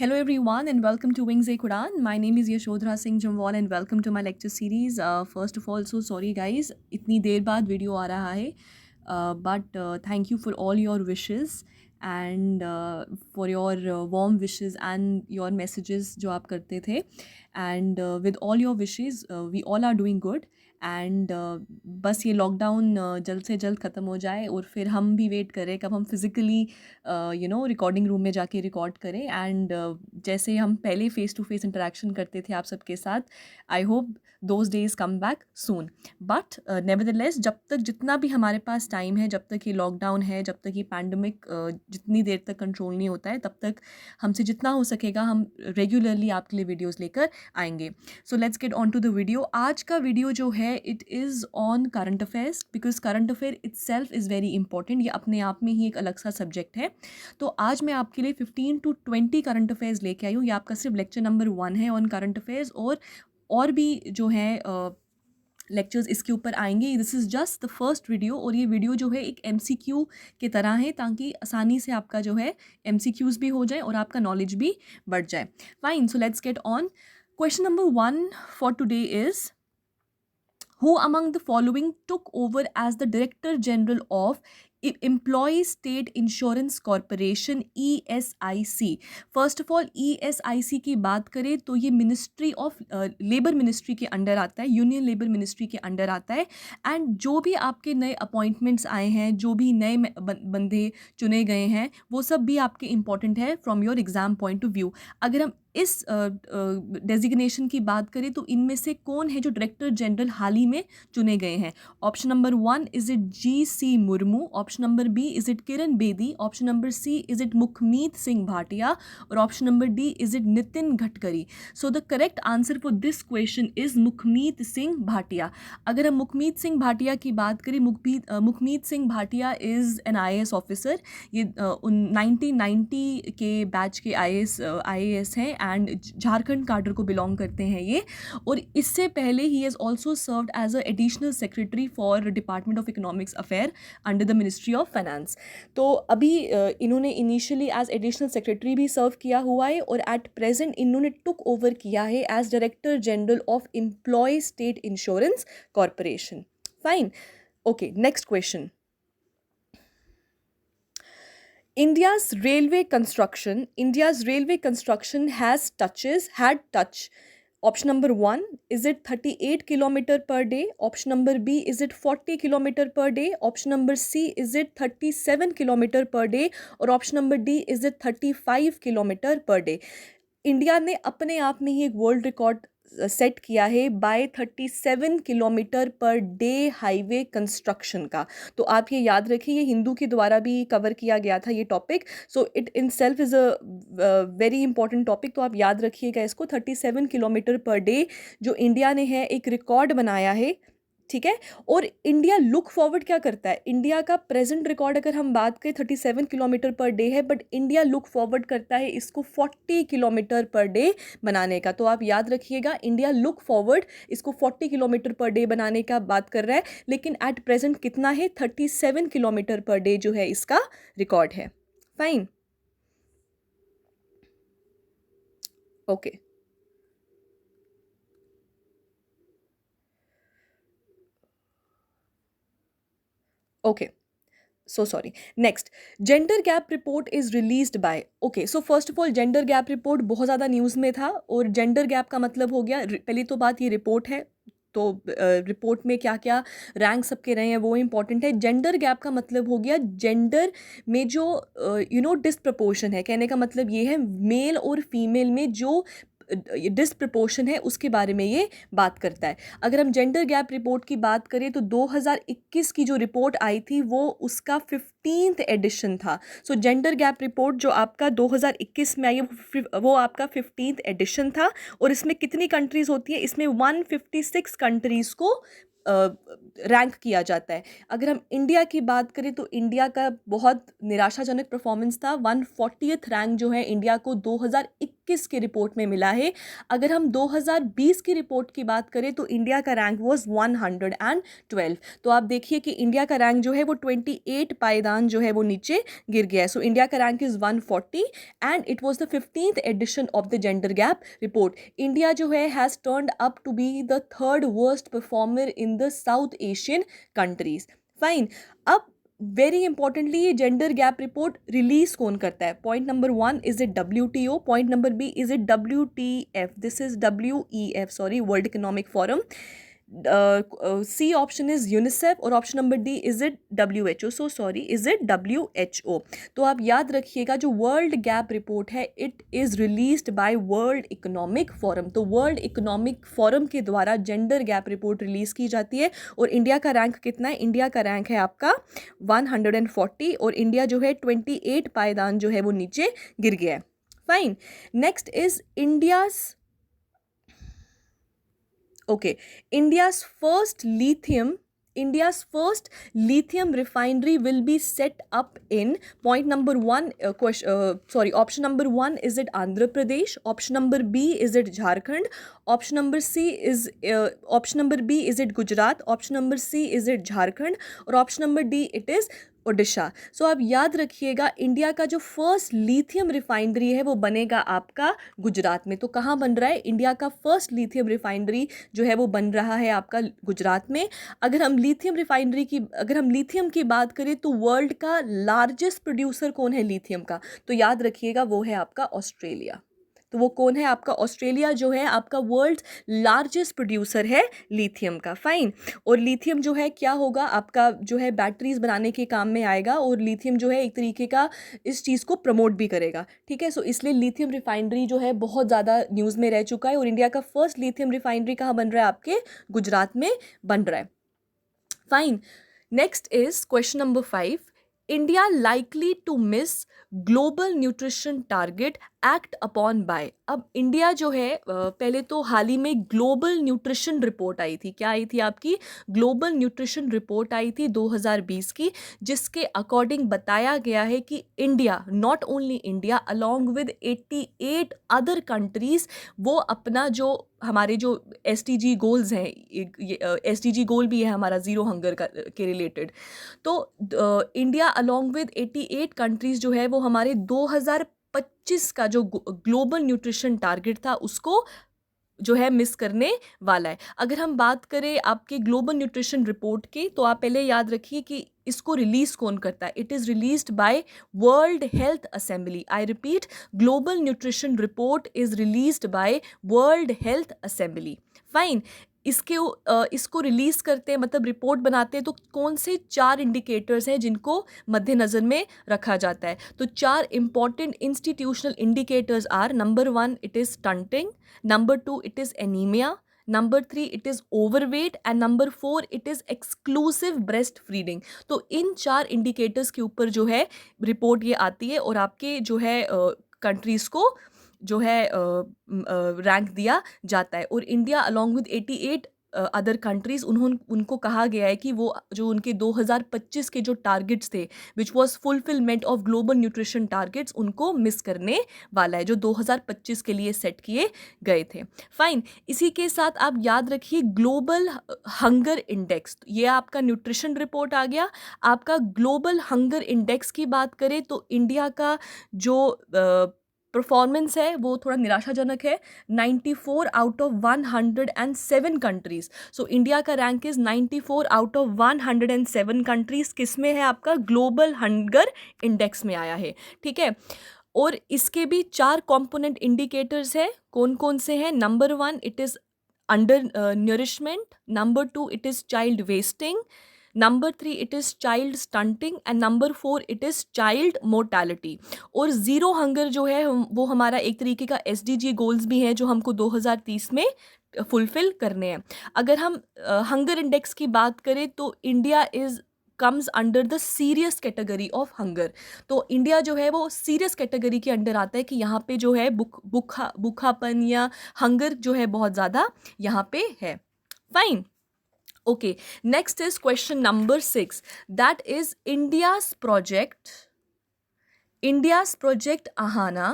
Hello everyone and welcome to Wings A Quran. My name is Yashodhara Singh Jamwal and welcome to my lecture series. First of all, so sorry guys, इतनी देर बाद video आ रहा है, but thank you for all your wishes and for your warm wishes and your messages जो आप करते थे, and with all your wishes we all are doing good and बस ये लॉकडाउन जल्द से जल्द ख़त्म हो जाए और फिर हम भी वेट करें कब हम फिज़िकली रिकॉर्डिंग रूम में जाके रिकॉर्ड करें एंड जैसे हम पहले फ़ेस टू फेस इंटरेक्शन करते थे आप सबके साथ, I hope those days come back soon. But nevertheless जब तक जितना भी हमारे पास टाइम है, जब तक ये लॉकडाउन है, जब तक ये पैंडमिक जितनी देर तक कंट्रोल नहीं होता है, तब तक हमसे जितना हो सकेगा हम रेगुलरली आपके लिए वीडियोज़ लेकर आएंगे. So let's get on to the video. आज का वीडियो जो है it is on current affairs because current affair itself is very important. ये अपने आप में ही एक अलग सा सब्जेक्ट है. तो आज मैं आपके लिए 15 to 20 करंट अफेयर्स लेके आई हूँ. ये आपका सिर्फ लेक्चर नंबर 1 है ऑन करंट अफेयर्स और भी जो है लेक्चर्स इसके ऊपर आएंगे. This is just the first video और ये वीडियो जो है एक MCQ के तरह है ताकि आसानी से आपका जो है MCQs भी हो जाए और आपका नॉलेज भी बढ़ जाए. Fine, so let's get on. Question number 1 for today is who among the following took over as the Director General of Employees State Insurance Corporation ESIC. First of all ESIC की बात करें तो ये ministry of labour ministry के under आता है, union labour ministry के under आता है. एंड जो भी आपके नए अपॉइंटमेंट्स आए हैं, जो भी नए बंदे चुने गए हैं, वो सब भी आपके इंपॉर्टेंट है from your exam point of view. अगर हम इस डेजिग्नेशन की बात करें तो इनमें से कौन है जो डायरेक्टर जनरल हाल ही में चुने गए हैं? Option number 1 is it GC Murmu, option number B is it Kiran Bedi, option number C is it Mukhmeet Singh Bhatia और option number D is it Nitin Gadkari. So the correct answer for this question is Mukhmeet Singh Bhatia. अगर हम मुखमीत सिंह भाटिया की बात करें, Mukhmeet Singh Bhatia is an IAS officer. ये 1990 के batch के IAS हैं एंड झारखंड काडर को बिलोंग करते हैं ये. और इससे पहले ही has also served as a additional secretary for department of economics affair under the ministry of finance. तो अभी इन्होंने इनिशियली एज एडिशनल सेक्रेटरी भी सर्व किया हुआ है और एट प्रेजेंट इन्होंने टुक ओवर किया है as director general of employ state insurance corporation. Fine, okay, next question. India's railway construction had touch. Option number 1, is it 38 kilometer per day? Option number B, is it 40 kilometer per day? Option number C, is it 37 kilometer per day? और option number D, is it 35 kilometer per day? India ने अपने आप में ही एक world record set किया है by 37 kilometre per day highway construction का. तो आप ये याद रखिए, ये हिंदू के द्वारा भी कवर किया गया था ये topic. So it in self is a very important topic. तो आप याद रखिएगा इसको. 37 किलोमीटर पर डे जो इंडिया ने है एक रिकॉर्ड बनाया है, ठीक है. और इंडिया लुक फॉरवर्ड क्या करता है? इंडिया का प्रेजेंट रिकॉर्ड अगर हम बात करें 37 किलोमीटर पर डे है, बट इंडिया लुक फॉरवर्ड करता है इसको 40 किलोमीटर पर डे बनाने का. तो आप याद रखिएगा, इंडिया लुक फॉरवर्ड इसको 40 किलोमीटर पर डे बनाने का बात कर रहा है, लेकिन एट प्रेजेंट कितना है? 37 किलोमीटर पर डे जो है इसका रिकॉर्ड है. Fine, okay. Okay, so sorry. Next, gender gap report is released by. Okay, so first of all, gender gap report बहुत ज़्यादा न्यूज़ में था. और gender gap का मतलब हो गया, पहली तो बात ये रिपोर्ट है, तो रिपोर्ट में क्या क्या रैंक सबके रहे हैं वो इंपॉर्टेंट है. जेंडर गैप का मतलब हो गया जेंडर में जो डिसप्रपोर्शन है. कहने का मतलब ये है मेल और फीमेल में जो डिसप्रपोर्शन है उसके बारे में ये बात करता है. अगर हम जेंडर गैप रिपोर्ट की बात करें तो 2021 की जो रिपोर्ट आई थी वो उसका 15th एडिशन था. सो जेंडर गैप रिपोर्ट जो आपका 2021 में आई वो आपका 15th एडिशन था. और इसमें कितनी कंट्रीज़ होती है? इसमें 156 कंट्रीज़ को रैंक किया जाता है. अगर हम इंडिया की बात करें तो इंडिया का बहुत निराशाजनक परफॉर्मेंस था. 140th रैंक जो है इंडिया को 2021 2021 की रिपोर्ट में मिला है। अगर हम 2020 की रिपोर्ट की बात करें तो इंडिया का रैंक वॉज 112। तो आप देखिए कि इंडिया का रैंक जो है वो 28 पायदान जो है वो नीचे गिर गया है। सो इंडिया का rank is 140 and it was the 15th edition of the gender gap report. India जो है has turned up to be the third worst performer in the South Asian countries. Fine. अब very importantly ये gender gap report release कौन करता है? Point number 1, is it WTO? Point number B, is it WTF? This is WEF, sorry, world economic forum. C option is UNICEF और option number D, is it WHO? So sorry, is it WHO? तो आप याद रखिएगा जो world gap report है it is released by world economic forum. तो world economic forum के द्वारा जेंडर गैप रिपोर्ट रिलीज़ की जाती है। और इंडिया का रैंक कितना है? इंडिया का रैंक है आपका 140 और इंडिया जो है 28 पायदान जो है वो नीचे गिर गया है। Fine. Next is Okay, India's first lithium refinery will be set up in point number 1, option number 1, is it Andhra Pradesh? Option number B, is it Jharkhand? Option number B, is it Gujarat? Option number C, is it Jharkhand? और option number D, it is Odisha. So आप याद रखिएगा India का जो first lithium refinery है वो बनेगा आपका गुजरात में। तो कहाँ बन रहा है? इंडिया का फर्स्ट लिथियम रिफाइनरी जो है वो बन रहा है आपका गुजरात में। अगर हम लिथियम की बात करें तो वर्ल्ड का लार्जेस्ट प्रोड्यूसर कौन है लिथियम का? तो याद रखिएगा वो है आपका ऑस्ट्रेलिया। तो वो कौन है आपका? ऑस्ट्रेलिया जो है आपका वर्ल्ड लार्जेस्ट प्रोड्यूसर है लिथियम का। फाइन। और लिथियम जो है क्या होगा? आपका जो है बैटरीज बनाने के काम में आएगा और लिथियम जो है एक तरीके का इस चीज़ को प्रमोट भी करेगा। ठीक है। सो इसलिए लिथियम रिफाइनरी जो है बहुत ज़्यादा न्यूज़ में रह चुका है और इंडिया का फर्स्ट लिथियम रिफाइनरी कहाँ बन रहा है? आपके गुजरात में बन रहा है। Fine. Next is question number 5, India likely to miss global nutrition target act upon by. अब इंडिया जो है पहले तो हाल ही में ग्लोबल न्यूट्रिशन रिपोर्ट आई थी। क्या आई थी आपकी? ग्लोबल न्यूट्रिशन रिपोर्ट आई थी 2020 की, जिसके अकॉर्डिंग बताया गया है कि India, not only India, along with 88 other countries, वो अपना जो हमारे जो SDG गोल्स हैं, SDG गोल भी है हमारा ज़ीरो हंगर के रिलेटेड। तो इंडिया अलोंग विद 88 कंट्रीज़ जो है वो हमारे 2025 का जो ग्लोबल न्यूट्रिशन टारगेट था उसको जो है मिस करने वाला है। अगर हम बात करें आपके ग्लोबल न्यूट्रिशन रिपोर्ट की तो आप पहले याद रखिए कि इसको रिलीज कौन करता है? It is released by world health assembly. I repeat, global nutrition report is released by world health assembly. Fine. इसको रिलीज़ करते हैं, मतलब रिपोर्ट बनाते हैं, तो कौन से 4 इंडिकेटर्स हैं जिनको मद्देनज़र में रखा जाता है? तो 4 important institutional indicators are, number 1 it is stunting, number 2 it is anaemia, number 3 it is overweight and number 4 it is exclusive breast feeding. तो इन 4 इंडिकेटर्स के ऊपर जो है रिपोर्ट ये आती है और आपके जो है कंट्रीज़ को जो है रैंक दिया जाता है। और India along with 88 other countries, उनको कहा गया है कि वो जो उनके 2025 के जो टारगेट्स थे which was fulfilment of global nutrition targets, उनको मिस करने वाला है जो 2025 के लिए सेट किए गए थे। फाइन। इसी के साथ आप याद रखिए ग्लोबल हंगर इंडेक्स, ये आपका न्यूट्रिशन रिपोर्ट आ गया। आपका ग्लोबल हंगर इंडेक्स की बात करें तो इंडिया का जो परफॉर्मेंस है वो थोड़ा निराशाजनक है। 94 out of 107 countries. So India का rank is 94 out of 107 countries. किस में है? आपका ग्लोबल हंगर इंडेक्स में आया है। ठीक है। और इसके भी 4 कंपोनेंट इंडिकेटर्स हैं। कौन कौन से हैं? Number 1 it is under nourishment, number 2 it is child wasting, number 3 it is child stunting and number 4 it is child mortality. और ज़ीरो हंगर जो है वो हमारा एक तरीके का SDG गोल्स भी हैं जो हमको 2030 में फुलफ़िल करने हैं। अगर हम हंगर इंडेक्स की बात करें तो India is comes under the serious category of hunger. तो इंडिया जो है वो सीरियस कैटेगरी के अंडर आता है कि यहाँ पे जो है भूखापन या हंगर जो है बहुत ज़्यादा यहाँ पे है। Fine. Okay, next is question number 6. That is India's project Ahana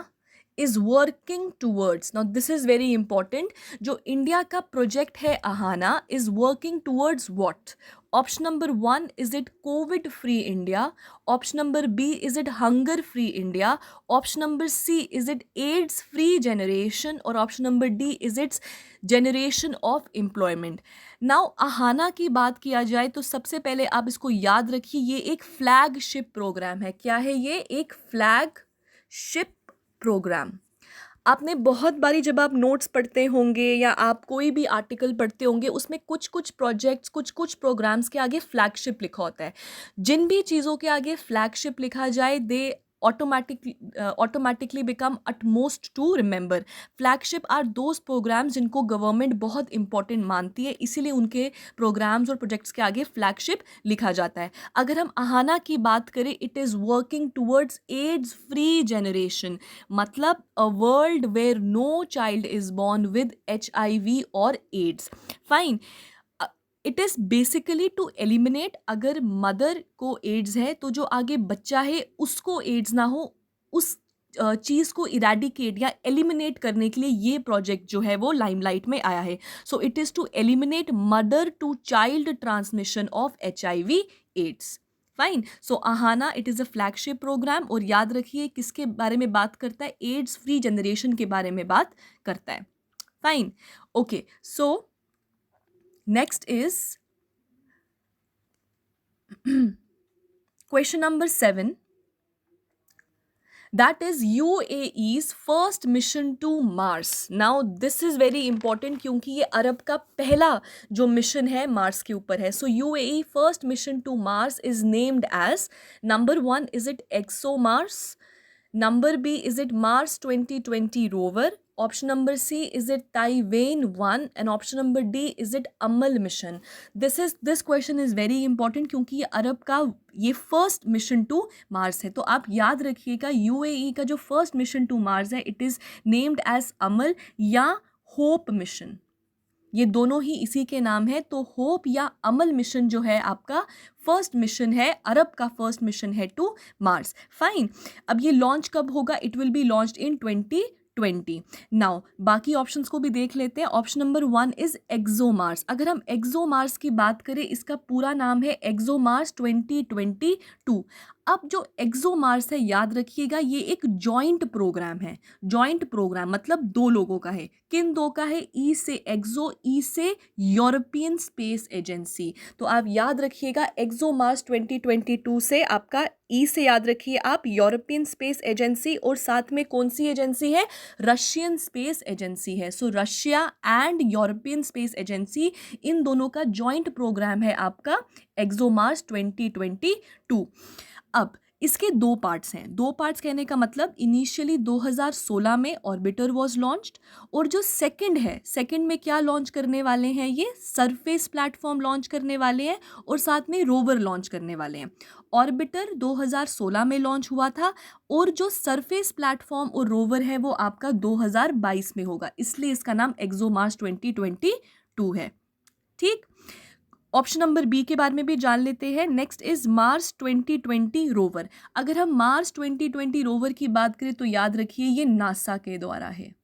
is working towards, now this is very important, जो इंडिया का प्रोजेक्ट है Aahana is working towards what? Option number 1, is it COVID free India? Option number B, is it hunger free India? Option number C, is it AIDS free generation? और option number D, is it generation of employment? Now Aahana की बात किया जाए तो सबसे पहले आप इसको याद रखिए, ये एक फ्लैगशिप प्रोग्राम है। क्या है ये? एक फ्लैगशिप प्रोग्राम। आपने बहुत बारी जब आप नोट्स पढ़ते होंगे या आप कोई भी आर्टिकल पढ़ते होंगे, उसमें कुछ कुछ प्रोजेक्ट्स, कुछ कुछ प्रोग्राम्स के आगे फ्लैगशिप लिखा होता है। जिन भी चीज़ों के आगे फ्लैगशिप लिखा जाए, they automatically become utmost to remember. Flagship are those programmes जिनको गवर्नमेंट बहुत इंपॉर्टेंट मानती है, इसीलिए उनके प्रोग्राम्स और प्रोजेक्ट्स के आगे फ्लैगशिप लिखा जाता है। अगर हम आहाना की बात करें, it is working towards AIDS free generation, मतलब a world where no child is born with HIV और AIDS. Fine, it is basically to eliminate, अगर मदर को एड्स है तो जो आगे बच्चा है उसको एड्स ना हो, उस चीज़ को इरेडिकेट या एलिमिनेट करने के लिए ये प्रोजेक्ट जो है वो लाइमलाइट में आया है। So it is to eliminate mother to child transmission of HIV AIDS. Fine, so Aahana it is a flagship programme, और याद रखिए किसके बारे में बात करता है? एड्स फ्री जनरेशन के बारे में बात करता है। Fine, okay, so next is question number 7, that is UAE's first mission to Mars. Now this is very important क्योंकि ये अरब का पहला जो मिशन है मार्स के ऊपर है। So UAE first mission to Mars is named as, number 1, is it ExoMars? Number B, is it Mars 2020 rover? Option number C, is it Taiwan 1? And option number D, is it Amal mission? This question is very important क्योंकि ये अरब का ये first mission to Mars है। तो आप याद रखिएगा, UAE का जो फर्स्ट मिशन टू मार्स है, इट इज़ नेम्ड एज अमल या होप मिशन। ये दोनों ही इसी के नाम है। तो होप या अमल मिशन जो है आपका फर्स्ट मिशन है, अरब का फर्स्ट मिशन है टू मार्स। फाइन, अब ये लॉन्च कब होगा? It will be launched in 2020। Now बाकी ऑप्शंस को भी देख लेते हैं। Option number 1 is ExoMars. अगर हम एक्सोमार्स की बात करें, इसका पूरा नाम है एक्सोमार्स 2022। अब जो एक्सोमार्स है, याद रखिएगा, ये एक जॉइंट प्रोग्राम है। जॉइंट प्रोग्राम मतलब दो लोगों का है। किन दो का है? ई से एक्सो, ई से यूरोपियन स्पेस एजेंसी। तो आप याद रखिएगा एक्सोमार्स 2022 से आपका ई से याद रखिए आप यूरोपियन स्पेस एजेंसी, और साथ में कौन सी एजेंसी है? रशियन स्पेस एजेंसी है। So Russia and European space agency, इन दोनों का जॉइंट प्रोग्राम है आपका एक्सोमार्स 2022। अब इसके दो पार्ट्स हैं। दो पार्ट्स कहने का मतलब, इनिशियली 2016 में ऑर्बिटर वाज लॉन्च्ड, और जो सेकंड है, सेकंड में क्या लॉन्च करने वाले हैं? ये सरफेस प्लेटफॉर्म लॉन्च करने वाले हैं और साथ में रोवर लॉन्च करने वाले हैं। ऑर्बिटर 2016 में लॉन्च हुआ था, और जो सरफेस प्लेटफॉर्म और रोवर है वो आपका 2022 में होगा, इसलिए इसका नाम एक्सोमार्स 2022 है। ठीक, ऑप्शन नंबर बी के बारे में भी जान लेते हैं। Next is Mars 2020 rover. अगर हम मार्स 2020 रोवर की बात करें तो याद रखिए ये नासा के द्वारा है।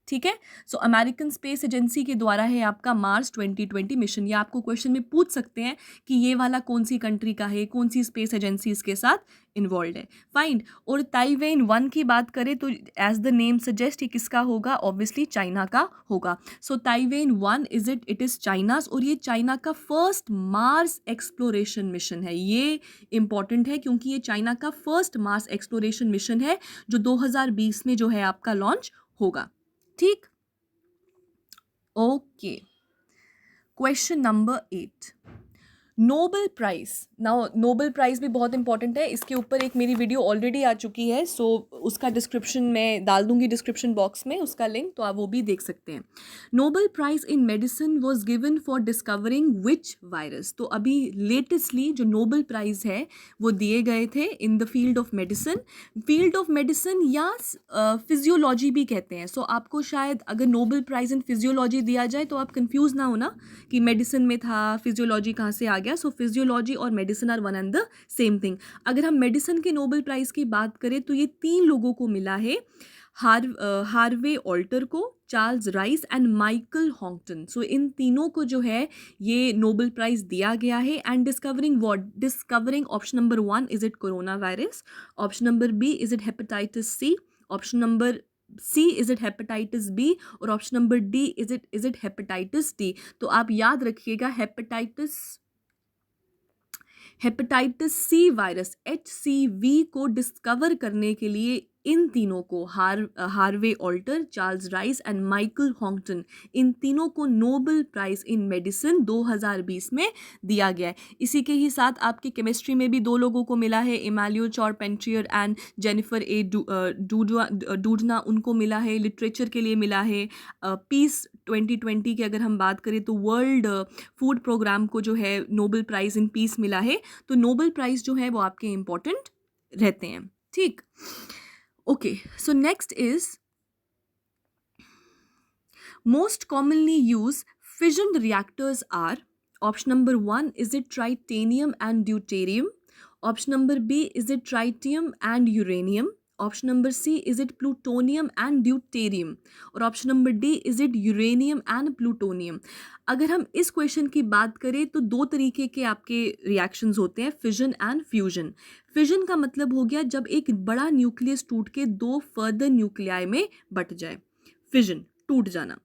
ठीक है, सो अमेरिकन स्पेस एजेंसी के द्वारा है आपका मार्स 2020 मिशन। या आपको क्वेश्चन में पूछ सकते हैं कि ये वाला कौन सी कंट्री का है, कौन सी स्पेस एजेंसी इसके साथ इन्वॉल्व है। फाइन, और ताइवान 1 की बात करें तो एज द नेम सजेस्ट, ये किसका होगा? ऑब्वियसली चाइना का होगा। सो ताइवान 1 इट इज़ चाइनाज, और ये चाइना का फर्स्ट मार्स एक्सप्लोरेशन मिशन है। ये इंपॉर्टेंट है क्योंकि ये चाइना का फर्स्ट मार्स एक्सप्लोरेशन मिशन है जो 2020 में जो है आपका लॉन्च होगा। ठीक, okay, question number 8, Nobel prize. Now Nobel prize भी बहुत इंपॉर्टेंट है, इसके ऊपर एक मेरी वीडियो ऑलरेडी आ चुकी है, सो उसका डिस्क्रिप्शन में डाल दूंगी, डिस्क्रिप्शन बॉक्स में उसका लिंक, तो आप वो भी देख सकते हैं। Nobel prize in medicine was given for discovering which virus. तो अभी लेटेस्टली जो नोबेल प्राइज़ है वो दिए गए थे in the field of medicine या फिजियोलॉजी भी कहते हैं। सो आपको शायद अगर नोबेल प्राइज़ इन फिजियोलॉजी दिया जाए तो आप कंफ्यूज ना होना कि मेडिसिन में था, फिजियोलॉजी कहाँ से आ गया। सो फिजियोलॉजी और medicine are one and the same thing. अगर हम मेडिसिन के नोबेल प्राइज़ की बात करें तो ये 3 लोगों को मिला है। हार्वे ऑल्टर को, चार्ल्स राइस एंड माइकल हॉन्गटन। सो इन तीनों को जो है ये नोबेल प्राइज दिया गया है। And discovering option number 1 is it corona virus, option number B is it hepatitis C, option number C is it hepatitis B, और option number D is it hepatitis D. तो आप याद रखिएगा hepatitis C virus HCV को discover करने के लिए इन तीनों को Harvey Alter, Charles Rice and Michael Houghton, इन तीनों को नोबेल प्राइज इन मेडिसिन 2020 में दिया गया है। इसी के ही साथ आपकी केमिस्ट्री में भी 2 लोगों को मिला है, इमालियो चारपेंटियर एंड जेनिफर ए डूडना, उनको मिला है। लिटरेचर के लिए मिला है पीस 2020 की अगर हम बात करें तो वर्ल्ड फूड प्रोग्राम को जो है नोबेल प्राइज इन पीस मिला है। तो नोबेल प्राइज जो है वो आपके इम्पोर्टेंट रहते हैं, ठीक। Okay, so next is most commonly used fission reactors are option number 1 is it tritanium and deuterium, option number B is it tritium and uranium, option number C is it plutonium and deuterium, और option number D is it uranium and plutonium। अगर हम इस question की बात करें तो 2 तरीके के आपके रिएक्शंस होते हैं, फिजन एंड फ्यूजन। फिजन का मतलब हो गया जब एक बड़ा न्यूक्लियस टूट के 2 फर्दर न्यूक्लियाई में बट जाए, फिजन टूट जाना।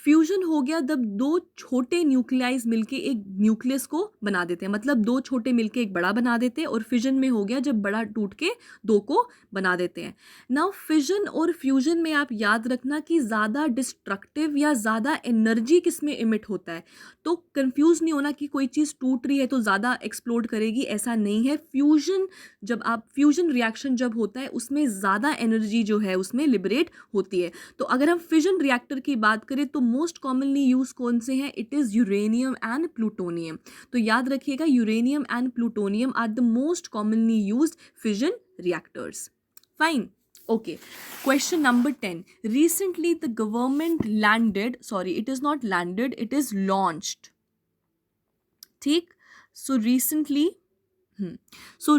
फ्यूजन हो गया जब 2 छोटे न्यूक्लियाइज मिलके एक न्यूक्लियस को बना देते हैं, मतलब 2 छोटे मिलके एक बड़ा बना देते हैं। और फिजन में हो गया जब बड़ा टूट के 2 को बना देते हैं। नाउ फिजन और फ्यूजन में आप याद रखना कि ज़्यादा डिस्ट्रक्टिव या ज़्यादा एनर्जी किस में इमिट होता है। तो कंफ्यूज नहीं होना कि कोई चीज़ टूट रही है तो ज़्यादा एक्सप्लोड करेगी, ऐसा नहीं है। फ्यूजन रिएक्शन जब होता है उसमें ज़्यादा एनर्जी जो है उसमें लिबरेट होती है। तो अगर हम फिजन रिएक्टर की बात करें तो मोस्ट कॉमनली यूज कौन से हैं, it is uranium and plutonium. तो याद रखिएगा uranium and plutonium are the most commonly used fission reactors. Fine, okay, question number 10, recently the government it is not landed, it is launched, ठीक। So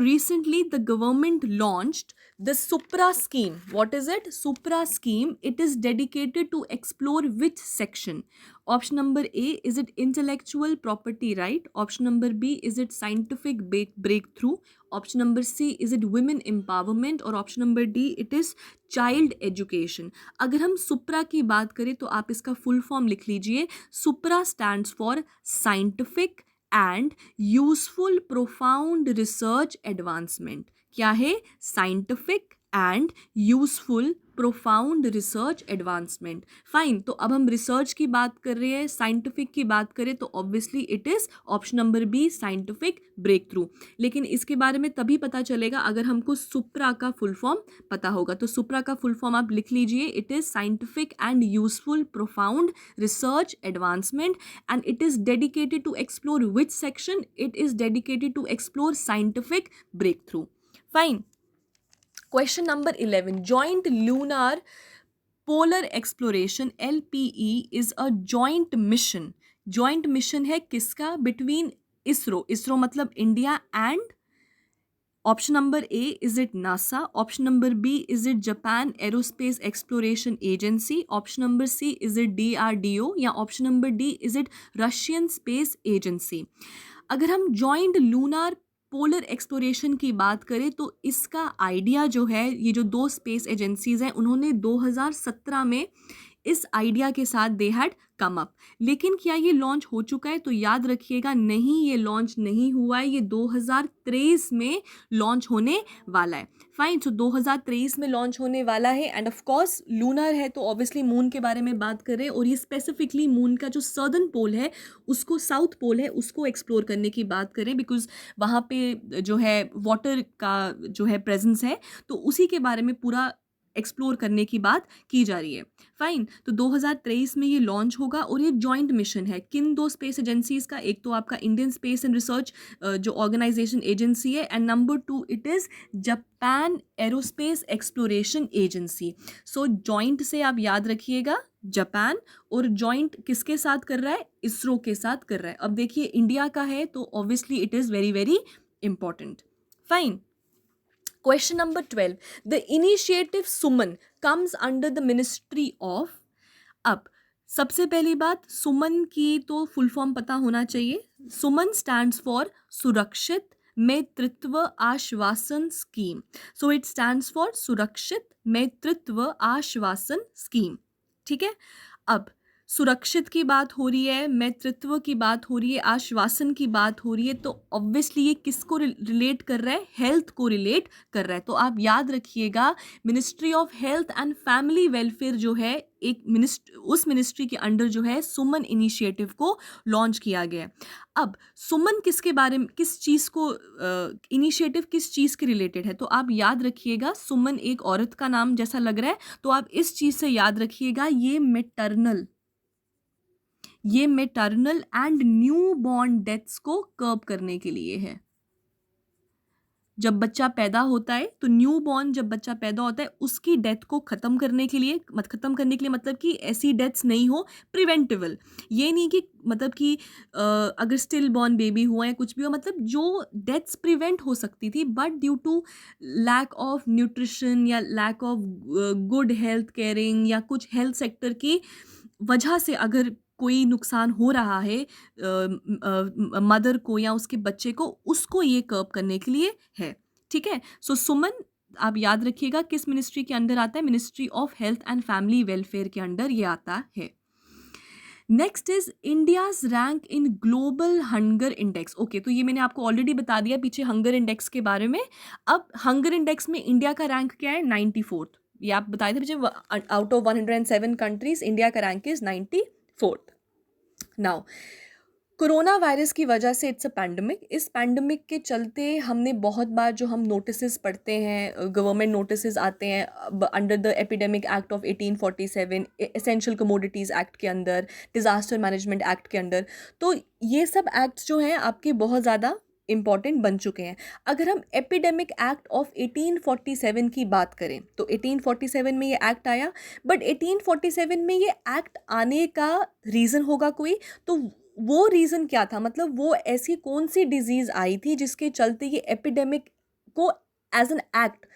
recently the government launched the Supra scheme. What is it? Supra scheme. It is dedicated to explore which section? Option number A is it intellectual property right? Option number B is it scientific breakthrough? Option number C is it women empowerment? और option number D it is child education। अगर हम सुप्रा की बात करें तो आप इसका full form लिख लीजिए। सुप्रा stands for scientific and useful profound research advancement। क्या है? Scientific and useful profound research advancement. Fine, तो अब हम रिसर्च की बात कर रहे हैं, साइंटिफिक की बात करें तो obviously it is option number B scientific breakthrough. लेकिन इसके बारे में तभी पता चलेगा अगर हमको सुप्रा का फुल फॉर्म पता होगा। तो सुप्रा का फुल फॉर्म आप लिख लीजिए, it is scientific and useful profound research advancement and it is dedicated to explore which section? It is dedicated to explore scientific breakthrough. Fine. Question number 11. Joint Lunar Polar Exploration LPE is a joint mission. Joint mission है किसका? Between ISRO मतलब India and option number A is it NASA? Option number B is it Japan Aerospace Exploration Agency? Option number C is it DRDO? या option number D is it Russian Space Agency? अगर हम joint lunar polar exploration की बात करें तो इसका idea जो है, ये जो 2 स्पेस एजेंसीज हैं उन्होंने 2017 में इस आइडिया के साथ दे हैड कम अप। लेकिन क्या ये लॉन्च हो चुका है? तो याद रखिएगा नहीं, ये लॉन्च नहीं हुआ है, ये 2023 में लॉन्च होने वाला है। फाइन, सो 2023 में लॉन्च होने वाला है एंड ऑफ कोर्स लूनर है तो ऑब्वियसली मून के बारे में बात कर रहे हैं और ये स्पेसिफिकली मून का जो सर्दर्न पोल है उसको, साउथ पोल है उसको एक्सप्लोर करने की बात करें, बिकॉज वहाँ पे जो है वाटर का जो है प्रेजेंस है, तो उसी के बारे में पूरा एक्सप्लोर करने की बात की जा रही है। फाइन, तो 2023 में ये लॉन्च होगा और ये जॉइंट मिशन है किन 2 स्पेस एजेंसीज का? एक तो आपका इंडियन स्पेस एंड रिसर्च जो ऑर्गेनाइजेशन एजेंसी है and number 2 it is Japan aerospace exploration agency. So joint से आप याद रखिएगा जापान, और जॉइंट किसके साथ कर रहा है? इसरो के साथ कर रहा है। अब देखिए इंडिया का है तो obviously it is very very important. Fine, question number 12, the initiative Suman comes under the ministry of. अब सबसे पहली बात, सुमन की तो फुल फॉर्म पता होना चाहिए। सुमन स्टैंड्स फॉर सुरक्षित नेतृत्व आश्वासन scheme. So it stands for सुरक्षित नेतृत्व आश्वासन स्कीम। ठीक है, अब सुरक्षित की बात हो रही है, नेतृत्व की बात हो रही है, आश्वासन की बात हो रही है, तो ऑब्वियसली ये किसको रिलेट कर रहा है? हेल्थ को रिलेट कर रहा है। तो आप याद रखिएगा, ministry of health and family welfare जो है, एक उस मिनिस्ट्री के अंडर जो है सुमन इनिशिएटिव को लॉन्च किया गया है। अब सुमन किसके बारे में, किस चीज़ को, इनिशिएटिव किस चीज़ के रिलेटेड है? तो आप याद रखिएगा, सुमन एक औरत का नाम जैसा लग रहा है, तो आप इस चीज़ से याद रखिएगा, ये maternal and new born deaths को कर्ब करने के लिए है। जब बच्चा पैदा होता है, तो न्यू बॉर्न जब बच्चा पैदा होता है, उसकी डेथ को ख़त्म करने के लिए, मतलब कि ऐसी डेथ्स नहीं हो, प्रिवेंटिबल। ये नहीं कि मतलब कि अगर स्टिल बॉर्न बेबी हुआ है, कुछ भी हो, मतलब जो डेथ्स प्रिवेंट हो सकती थी, but due to lack of nutrition या lack of good health caring या कुछ हेल्थ सेक्टर की वजह से अगर कोई नुकसान हो रहा है मदर को या उसके बच्चे को, उसको ये कर्ब करने के लिए है। ठीक है, सो सुमन आप याद रखिएगा किस मिनिस्ट्री के अंदर आता है? Ministry of health and family welfare के अंडर ये आता है। Next is India's rank in global hunger index. Okay, तो ये मैंने आपको ऑलरेडी बता दिया पीछे हंगर इंडेक्स के बारे में। अब हंगर इंडेक्स में इंडिया का रैंक क्या है? 94th। ये आप बताए थे पीछे, आउट ऑफ 107 कंट्रीज इंडिया का rank is 94th। Now corona virus की वजह से इट्स अ पैंडमिक। इस पैंडमिक के चलते हमने बहुत बार जो हम नोटिसेस पढ़ते हैं, गवर्नमेंट नोटिसेस आते हैं under the epidemic act of 1847, essential commodities act के अंदर, डिज़ास्टर मैनेजमेंट एक्ट के अंदर। तो ये सब एक्ट्स जो हैं आपके बहुत ज़्यादा इम्पॉर्टेंट बन चुके हैं। अगर हम एपिडेमिक एक्ट ऑफ 1847 की बात करें, तो 1847 में ये एक्ट आया, बट 1847 में ये एक्ट आने का रीज़न होगा कोई, तो वो रीज़न क्या था? मतलब वो ऐसी कौन सी डिजीज़ आई थी जिसके चलते ये एपिडेमिक को एज एन एक्ट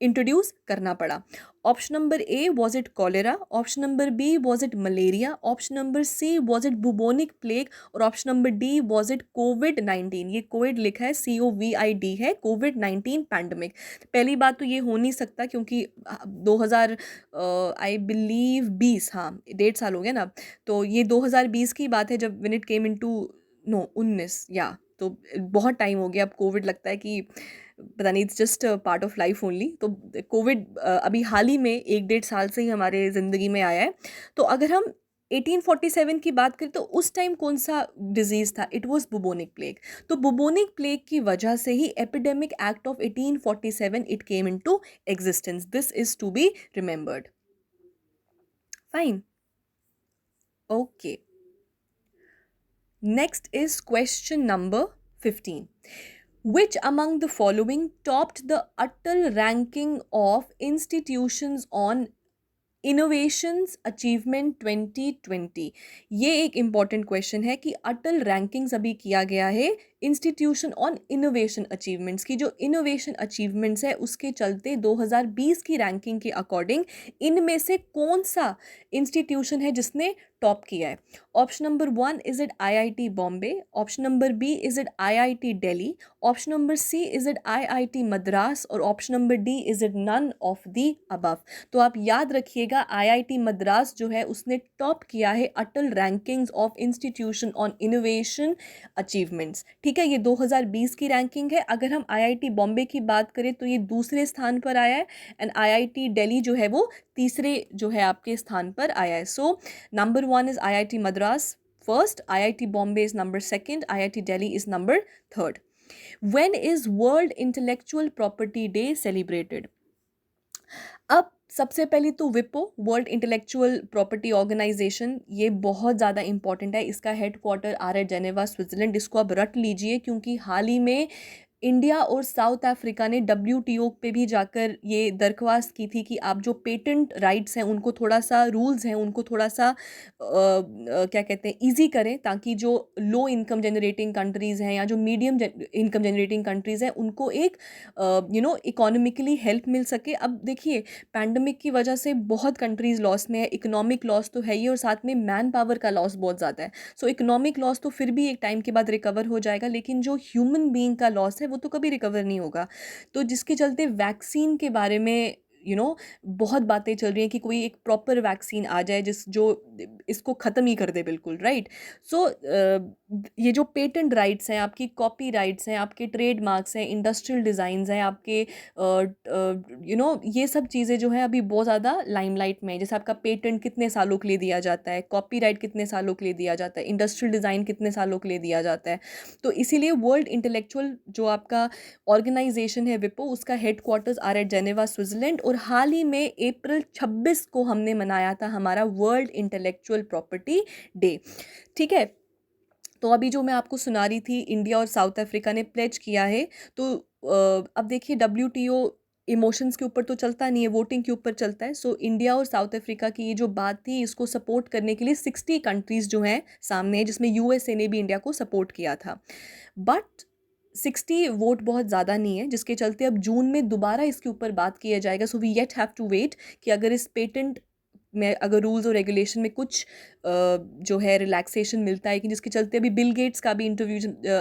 इंट्रोड्यूस करना पड़ा? Option number A, was it cholera? Option number B, was it malaria? Option number C, was it bubonic plague? और option number D, was it कोविड-19? ये कोविड लिखा है, COVID है, कोविड-19 pandemic. पहली बात तो ये हो नहीं सकता, क्योंकि 2000 आई बिलीव 20, हाँ 1.5 साल हो गया ना, तो ये 2020 की बात है जब when it came into, no 19, या तो बहुत टाइम हो गया। अब कोविड लगता है कि पता नहीं, it's just part of life only. तो कोविड अभी हाल ही में 1-1.5 साल से ही हमारे ज़िंदगी में आया है। तो अगर हम 1847 की बात करें, तो उस टाइम कौन सा डिजीज़ था? It was bubonic plague. तो बुबोनिक प्लेग की वजह से ही epidemic act of 1847 it came into existence. This is to be remembered. Fine, okay. Next is question number 15. Which among the following topped the Atal ranking of institutions on innovations achievement 2020? ये एक important question है कि अटल rankings अभी किया गया है institution on innovation achievements की। जो इनोवेशन अचीवमेंट्स है उसके चलते 2020 की रैंकिंग के अकॉर्डिंग इनमें से कौन सा इंस्टीट्यूशन है जिसने टॉप किया है? Option number 1, is it IIT Bombay? Option number B, is it IIT Delhi? Option number C, is it IIT Madras? और option number D, is it none of the above? तो आप याद रखिएगा, IIT मद्रास जो है उसने टॉप किया है Atal rankings of institution on innovation achievements. ठीक है, ये 2020 की रैंकिंग है। अगर हम IIT बॉम्बे की बात करें तो ये दूसरे स्थान पर आया है, एंड IIT दिल्ली जो है वो तीसरे जो है आपके स्थान पर आया है। So number 1 is IIT Madras first, IIT Bombay is number 2nd, IIT Delhi is number 3rd. When is World Intellectual Property Day celebrated? अब सबसे पहले तो विपो, वर्ल्ड इंटेलेक्चुअल प्रॉपर्टी ऑर्गेनाइजेशन, ये बहुत ज़्यादा इंपॉर्टेंट है। इसका हेड क्वार्टर आ रहा है जेनेवा, स्विट्ज़रलैंड। इसको आप रट लीजिए, क्योंकि हाल ही में इंडिया और साउथ अफ्रीका ने WTO पे भी जाकर ये दरख्वास्त की थी कि आप जो पेटेंट राइट्स हैं उनको थोड़ा सा, रूल्स हैं उनको थोड़ा सा क्या कहते हैं, इजी करें, ताकि जो लो इनकम जनरेटिंग कंट्रीज़ हैं या जो मीडियम इनकम जनरेटिंग कंट्रीज़ हैं उनको एक इकोनॉमिकली हेल्प मिल सके। अब देखिए, पैंडमिक की वजह से बहुत कंट्रीज़ लॉस में है, इकोनॉमिक लॉस तो है ही, और साथ में मैन पावर का लॉस बहुत ज़्यादा है। सो इकोनॉमिक लॉस तो फिर भी एक टाइम के बाद रिकवर हो जाएगा, लेकिन जो ह्यूमन बीइंग का लॉस है वो तो कभी रिकवर नहीं होगा। तो जिसके चलते वैक्सीन के बारे में बहुत बातें चल रही हैं कि कोई एक प्रॉपर वैक्सीन आ जाए जो इसको ख़त्म ही कर दे बिल्कुल, राइट। सो ये जो पेटेंट राइट्स हैं, आपकी कॉपी राइट्स हैं, आपके ट्रेडमार्क्स हैं, इंडस्ट्रियल डिज़ाइंस हैं, आपके ये सब चीज़ें जो हैं अभी बहुत ज़्यादा लाइमलाइट में है। जैसे आपका पेटेंट कितने सालों के लिए दिया जाता है, कॉपीराइट कितने सालों के लिए दिया जाता है, इंडस्ट्रियल डिज़ाइन कितने सालों के लिए दिया जाता है। तो इसीलिए वर्ल्ड इंटेलेक्चुअल जो आपका ऑर्गेनाइजेशन है विपो, उसका headquarters are at Geneva, Switzerland, और हाल ही में अप्रैल 26 को हमने मनाया था हमारा वर्ल्ड इंटेलेक्चुअल प्रॉपर्टी डे। ठीक है, तो अभी जो मैं आपको सुना रही थी, इंडिया और साउथ अफ्रीका ने प्लेज किया है। तो अब देखिए, WTO इमोशंस के ऊपर तो चलता नहीं है, वोटिंग के ऊपर चलता है। सो इंडिया और साउथ अफ्रीका की ये जो बात थी, इसको सपोर्ट करने के लिए 60 कंट्रीज़ जो हैं सामने हैं, जिसमें USA ने भी इंडिया को सपोर्ट किया था। बट 60 वोट बहुत ज़्यादा नहीं है, जिसके चलते अब जून में दोबारा इसके ऊपर बात किया जाएगा। So we yet have to wait कि अगर इस पेटेंट में, अगर रूल्स और रेगुलेशन में कुछ जो है रिलैक्सेशन मिलता है, कि जिसके चलते अभी बिल गेट्स का भी इंटरव्यू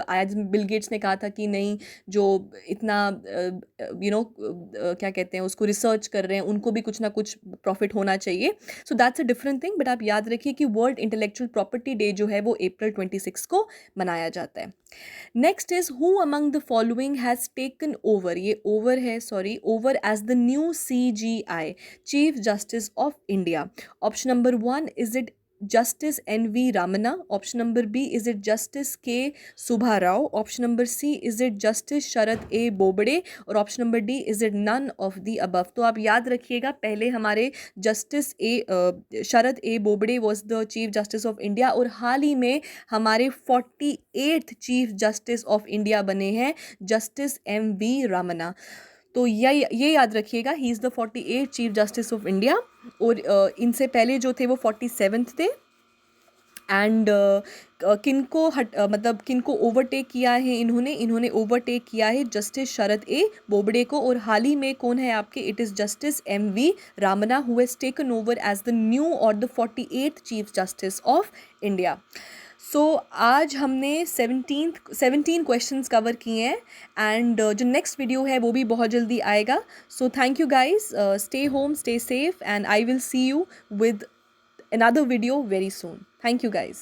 आया, जिसमें बिल गेट्स ने कहा था कि नहीं, जो इतना क्या कहते हैं उसको, रिसर्च कर रहे हैं, उनको भी कुछ ना कुछ प्रॉफिट होना चाहिए। So that's a different thing. But आप याद रखिए कि वर्ल्ड इंटेलेक्चुअल प्रॉपर्टी डे जो है वो अप्रैल 26 को मनाया जाता है। Next is, who among the following has taken over, ये ओवर है, sorry, over as the new CGI, chief justice of India. Option number 1, is इट Justice NV Ramana? Option number B, is it Justice K Subha Rao? Option number C, is it Justice Sharad A Bobde? और option number D, is it none of the above? तो आप याद रखिएगा, पहले हमारे Sharad A Bobde was the chief justice of India, और हाल ही में हमारे 48th chief justice of India बने हैं जस्टिस MV रामना। तो ये याद रखिएगा, he is the 48th chief justice of India, और इनसे पहले जो थे वो 47th थे। एंड मतलब किनको ओवरटेक किया है इन्होंने ओवरटेक किया है जस्टिस शरद ए बोबडे को, और हाल ही में कौन है आपके, it is justice MV Ramana, who has taken over as the new और the 48th chief justice of India. So आज हमने 17 क्वेश्चंस कवर किए हैं, एंड जो नेक्स्ट वीडियो है वो भी बहुत जल्दी आएगा। So thank you guys, stay home, stay safe, and I will see you with another video very soon. Thank you guys.